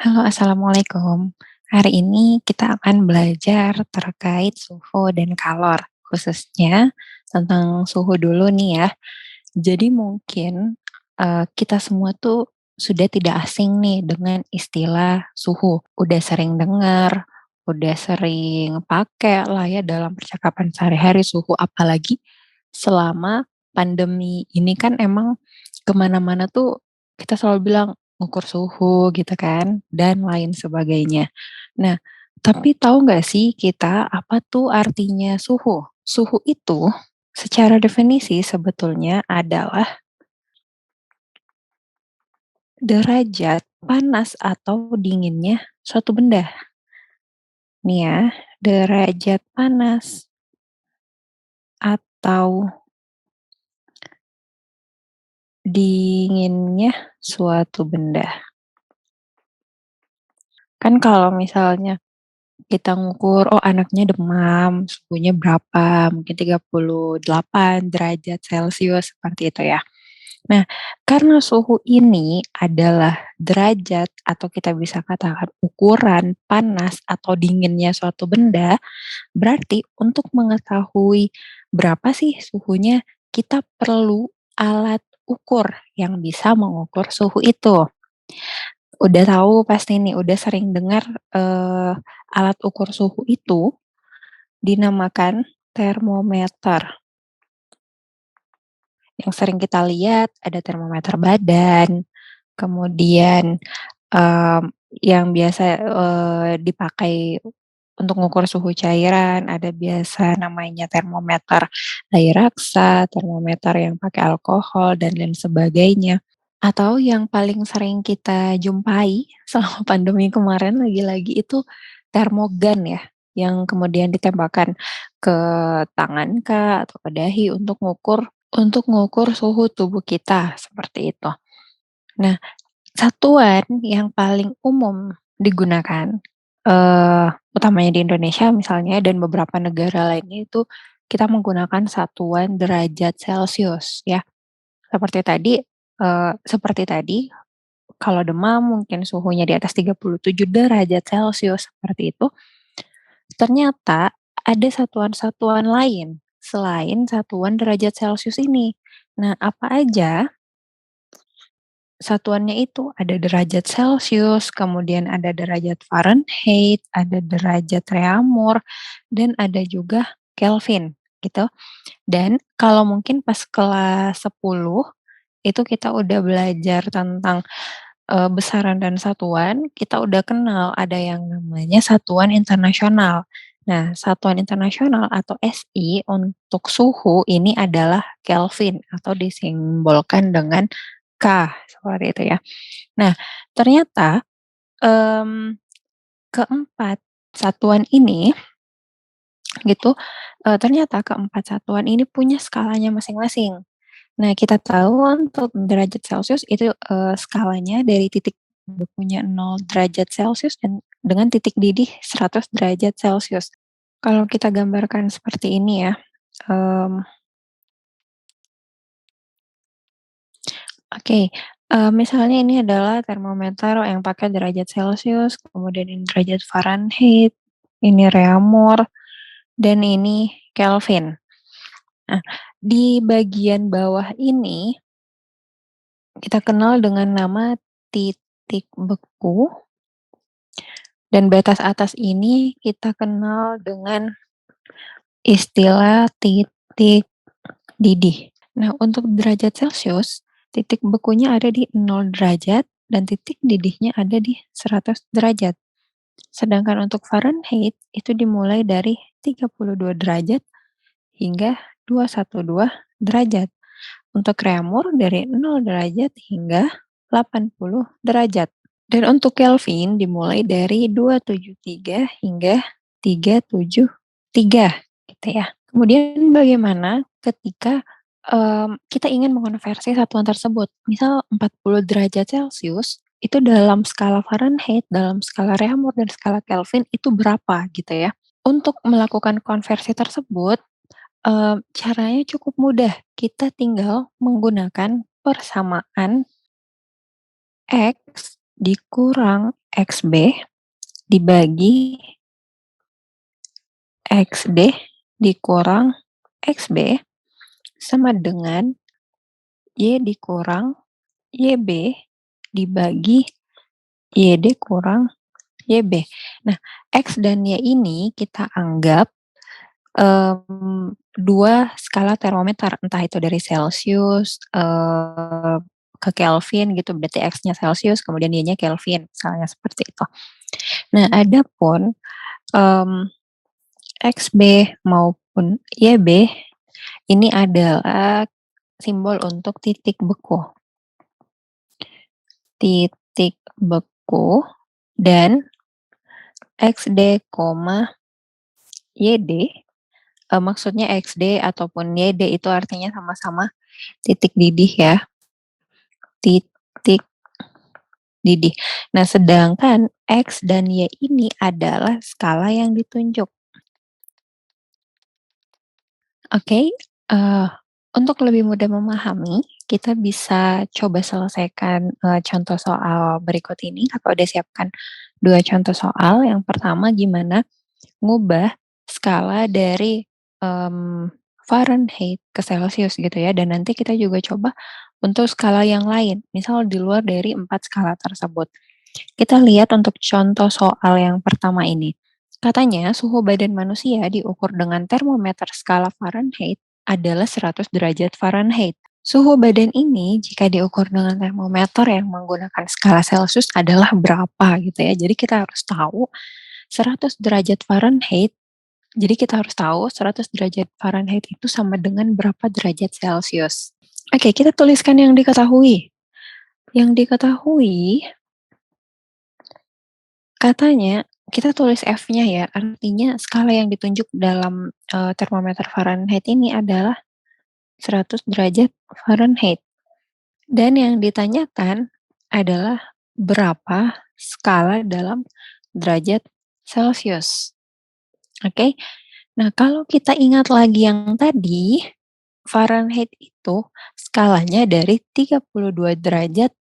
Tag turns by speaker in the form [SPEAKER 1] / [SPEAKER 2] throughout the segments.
[SPEAKER 1] Halo, assalamualaikum. Hari ini kita akan belajar terkait suhu dan kalor, khususnya tentang suhu dulu nih ya. Jadi mungkin kita semua tuh sudah tidak asing nih dengan istilah suhu. Udah sering dengar, udah sering pakai lah ya dalam percakapan sehari-hari suhu. Apalagi selama pandemi ini kan emang kemana-mana tuh kita selalu bilang ukur suhu gitu kan, dan lain sebagainya. Nah, tapi tahu nggak sih kita apa tuh artinya suhu? Suhu itu secara definisi sebetulnya adalah derajat panas atau dinginnya suatu benda. Nih ya, derajat panas atau dinginnya suatu benda. Kan kalau misalnya kita ngukur, oh anaknya demam, suhunya berapa, mungkin 38 derajat Celcius, seperti itu ya. Nah, karena suhu ini adalah derajat atau kita bisa katakan ukuran panas atau dinginnya suatu benda, berarti untuk mengetahui berapa sih suhunya, kita perlu alat ukur yang bisa mengukur suhu itu. Udah tahu pasti nih, udah sering dengar, alat ukur suhu itu dinamakan termometer. Yang sering kita lihat ada termometer badan, kemudian, mmm, yang biasa, dipakai untuk mengukur suhu cairan, ada biasa namanya termometer air raksa, termometer yang pakai alkohol, dan lain sebagainya. Atau yang paling sering kita jumpai selama pandemi kemarin lagi-lagi itu termogan ya, yang kemudian ditembakkan ke tangan Kak, atau ke dahi untuk ngukur suhu tubuh kita, seperti itu. Nah, satuan yang paling umum digunakan, utamanya di Indonesia misalnya dan beberapa negara lainnya itu kita menggunakan satuan derajat Celcius ya. Seperti tadi, kalau demam mungkin suhunya di atas 37 derajat Celcius seperti itu, ternyata ada satuan-satuan lain selain satuan derajat Celcius ini. Nah, apa aja satuannya itu? Ada derajat Celcius, kemudian ada derajat Fahrenheit, ada derajat Reaumur, dan ada juga Kelvin, gitu. Dan kalau mungkin pas kelas 10 itu kita udah belajar tentang besaran dan satuan, kita udah kenal ada yang namanya satuan internasional. Nah, satuan internasional atau SI untuk suhu ini adalah Kelvin atau disimbolkan dengan K, seperti itu ya. Nah, ternyata, mmm, keempat satuan ini gitu, ternyata keempat satuan ini punya skalanya masing-masing. Nah, kita tahu untuk derajat Celcius itu, skalanya dari titik beku-nya 0 derajat Celcius dan dengan titik didih 100 derajat Celcius. Kalau kita gambarkan seperti ini ya, mmm, oke, misalnya ini adalah termometer yang pakai derajat Celcius, kemudian ini derajat Fahrenheit, ini Reaumur, dan ini Kelvin. Nah, di bagian bawah ini kita kenal dengan nama titik beku. Dan batas atas ini kita kenal dengan istilah titik didih. Nah, untuk derajat Celcius, titik bekunya ada di 0 derajat dan titik didihnya ada di 100 derajat. Sedangkan untuk Fahrenheit itu dimulai dari 32 derajat hingga 212 derajat. Untuk Reaumur dari 0 derajat hingga 80 derajat. Dan untuk Kelvin dimulai dari 273 hingga 373 gitu ya. Kemudian bagaimana ketika, kita ingin mengonversi satuan tersebut, misal 40 derajat Celcius itu dalam skala Fahrenheit, dalam skala Reaumur, dan skala Kelvin itu berapa gitu ya. Untuk melakukan konversi tersebut, caranya cukup mudah, kita tinggal menggunakan persamaan X dikurang XB dibagi XD dikurang XB sama dengan Y dikurang YB dibagi YD kurang YB. Nah, X dan Y ini kita anggap 2 skala termometer, entah itu dari Celsius, ke Kelvin gitu, berarti X-nya Celsius, kemudian Y-nya Kelvin, misalnya seperti itu. Nah, adapun, mmm, XB maupun YB ini adalah simbol untuk titik beku. Titik beku dan XD, YD, maksudnya XD ataupun YD itu artinya sama-sama titik didih ya, titik didih. Nah, sedangkan X dan Y ini adalah skala yang ditunjuk. Oke, untuk lebih mudah memahami, kita bisa coba selesaikan, contoh soal berikut ini. Kakak udah siapkan 2 contoh soal. Yang pertama gimana ngubah skala dari, Fahrenheit ke Celsius gitu ya, dan nanti kita juga coba untuk skala yang lain, misal di luar dari 4 skala tersebut. Kita lihat untuk contoh soal yang pertama ini. Katanya suhu badan manusia diukur dengan termometer skala Fahrenheit adalah 100 derajat Fahrenheit. Suhu badan ini jika diukur dengan termometer yang menggunakan skala Celsius adalah berapa gitu ya. Jadi kita harus tahu 100 derajat Fahrenheit. Jadi kita harus tahu 100 derajat Fahrenheit itu sama dengan berapa derajat Celsius. Oke, kita tuliskan yang diketahui. Yang diketahui katanya kita tulis F-nya ya, artinya skala yang ditunjuk dalam, termometer Fahrenheit ini adalah 100 derajat Fahrenheit. Dan yang ditanyakan adalah berapa skala dalam derajat Celsius. Oke. Nah, kalau kita ingat lagi yang tadi, Fahrenheit itu skalanya dari 32 derajat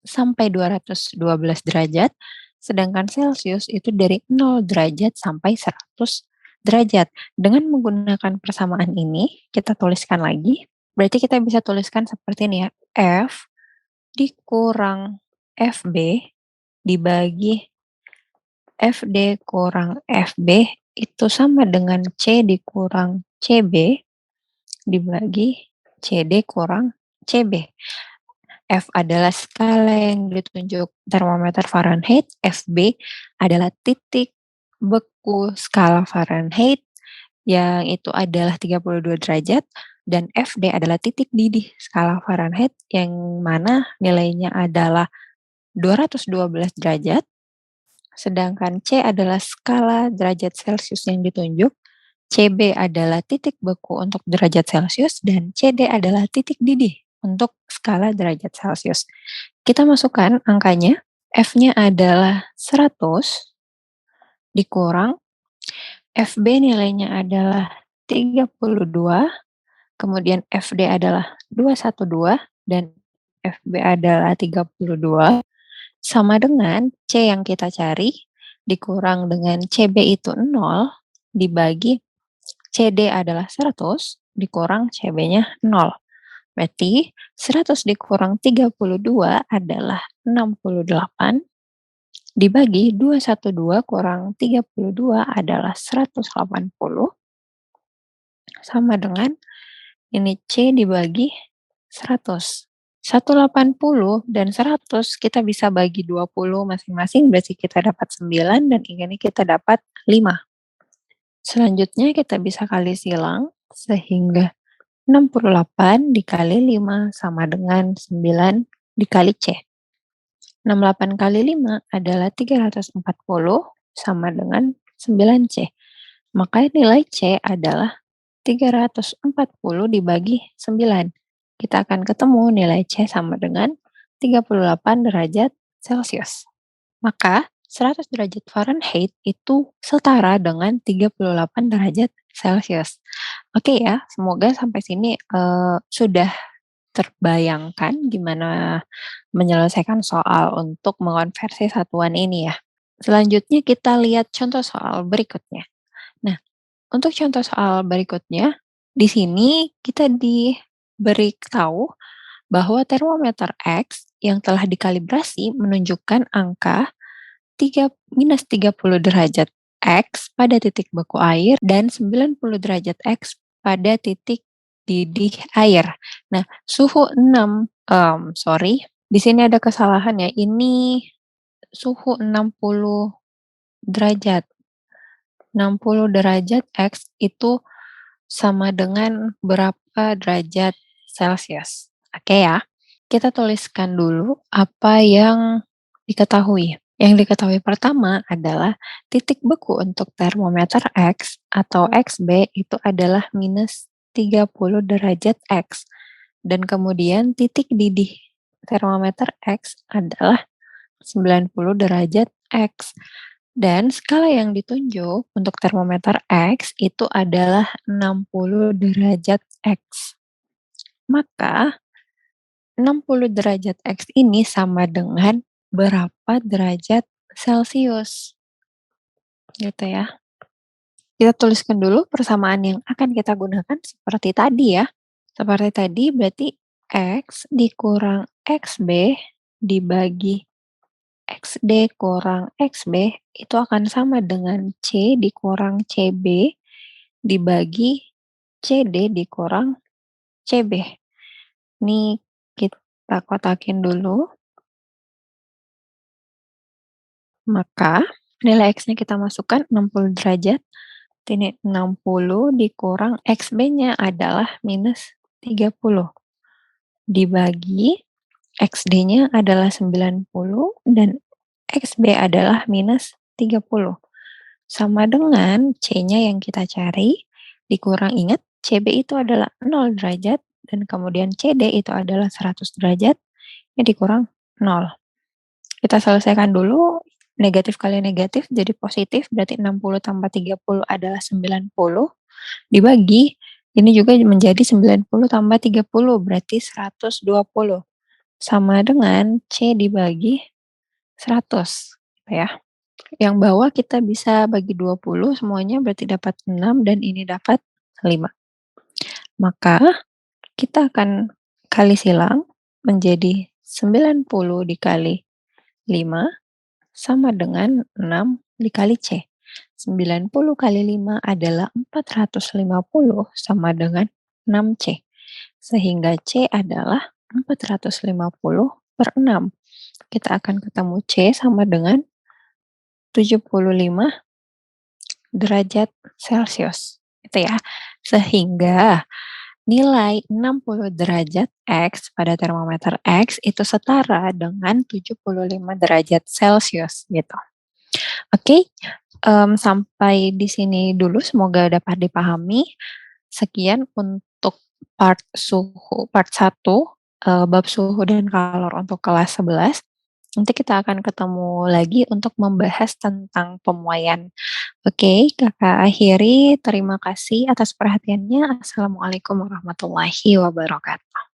[SPEAKER 1] sampai 212 derajat, sedangkan Celsius itu dari 0 derajat sampai 100 derajat. Dengan menggunakan persamaan ini, kita tuliskan lagi, berarti kita bisa tuliskan seperti ini ya, F dikurang FB dibagi FD kurang FB itu sama dengan C dikurang CB dibagi CD kurang CB. F adalah skala yang ditunjuk termometer Fahrenheit, FB adalah titik beku skala Fahrenheit yang itu adalah 32 derajat dan FD adalah titik didih skala Fahrenheit yang mana nilainya adalah 212 derajat, sedangkan C adalah skala derajat Celcius yang ditunjuk, CB adalah titik beku untuk derajat Celcius, dan CD adalah titik didih untuk skala derajat Celcius. Kita masukkan angkanya, F-nya adalah 100 dikurang, FB nilainya adalah 32, kemudian FD adalah 212, dan FB adalah 32, sama dengan C yang kita cari, dikurang dengan CB itu 0, dibagi CD adalah 100, dikurang CB-nya 0. Berarti 100 dikurang 32 adalah 68, dibagi 212 kurang 32 adalah 180, sama dengan ini C dibagi 100. 180 dan 100 kita bisa bagi 20 masing-masing, berarti kita dapat 9 dan ini kita dapat 5. Selanjutnya kita bisa kali silang sehingga 68 dikali 5 sama dengan 9 dikali C. 68 kali 5 adalah 340 sama dengan 9C. Maka nilai C adalah 340 dibagi 9. Kita akan ketemu nilai C sama dengan 38 derajat Celcius. Maka 100 derajat Fahrenheit itu setara dengan 38 derajat Celcius. Oke ya, semoga sampai sini sudah terbayangkan gimana menyelesaikan soal untuk mengonversi satuan ini ya. Selanjutnya kita lihat contoh soal berikutnya. Nah, untuk contoh soal berikutnya, di sini kita diberitahu bahwa termometer X yang telah dikalibrasi menunjukkan angka 30 derajat X pada titik beku air dan 90 derajat X pada titik didih air. Nah, suhu 6, sorry, di sini ada kesalahan ya, ini suhu 60 derajat. 60 derajat X itu sama dengan berapa derajat Celcius. Oke ya. Kita tuliskan dulu apa yang diketahui. Yang diketahui pertama adalah titik beku untuk termometer X atau XB itu adalah minus 30 derajat X. Dan kemudian titik didih termometer X adalah 90 derajat X. Dan skala yang ditunjuk untuk termometer X itu adalah 60 derajat X. Maka 60 derajat X ini sama dengan berapa derajat Celcius, gitu ya. Kita tuliskan dulu persamaan yang akan kita gunakan seperti tadi ya. Seperti tadi berarti X dikurang XB dibagi XD kurang XB itu akan sama dengan C dikurang CB dibagi CD dikurang CB. Ini kita kotakin dulu. Maka nilai X-nya kita masukkan 60 derajat. Ini 60 dikurang XB-nya adalah minus 30. Dibagi XD-nya adalah 90 dan XB adalah minus 30. Sama dengan C-nya yang kita cari, dikurang ingat CB itu adalah 0 derajat dan kemudian CD itu adalah 100 derajat, ya dikurang 0. Kita selesaikan dulu, negatif kali negatif jadi positif, berarti 60 tambah 30 adalah 90, dibagi, ini juga menjadi 90 tambah 30, berarti 120. Sama dengan C dibagi 100, gitu ya. Yang bawah kita bisa bagi 20 semuanya, berarti dapat 6 dan ini dapat 5. Maka kita akan kali silang menjadi 90 dikali 5 sama dengan 6 dikali C. 90 kali 5 adalah 450 sama dengan 6C. Sehingga C adalah 450 per 6. Kita akan ketemu C sama dengan 75 derajat Celcius. Gitu ya. Sehingga nilai 60 derajat X pada termometer X itu setara dengan 75 derajat Celcius gitu. Oke, sampai di sini dulu semoga dapat dipahami. Sekian untuk part 1, bab suhu dan kalor untuk kelas 11. Nanti kita akan ketemu lagi untuk membahas tentang pemuaian. Oke, Kakak akhiri. Terima kasih atas perhatiannya. Assalamualaikum warahmatullahi wabarakatuh.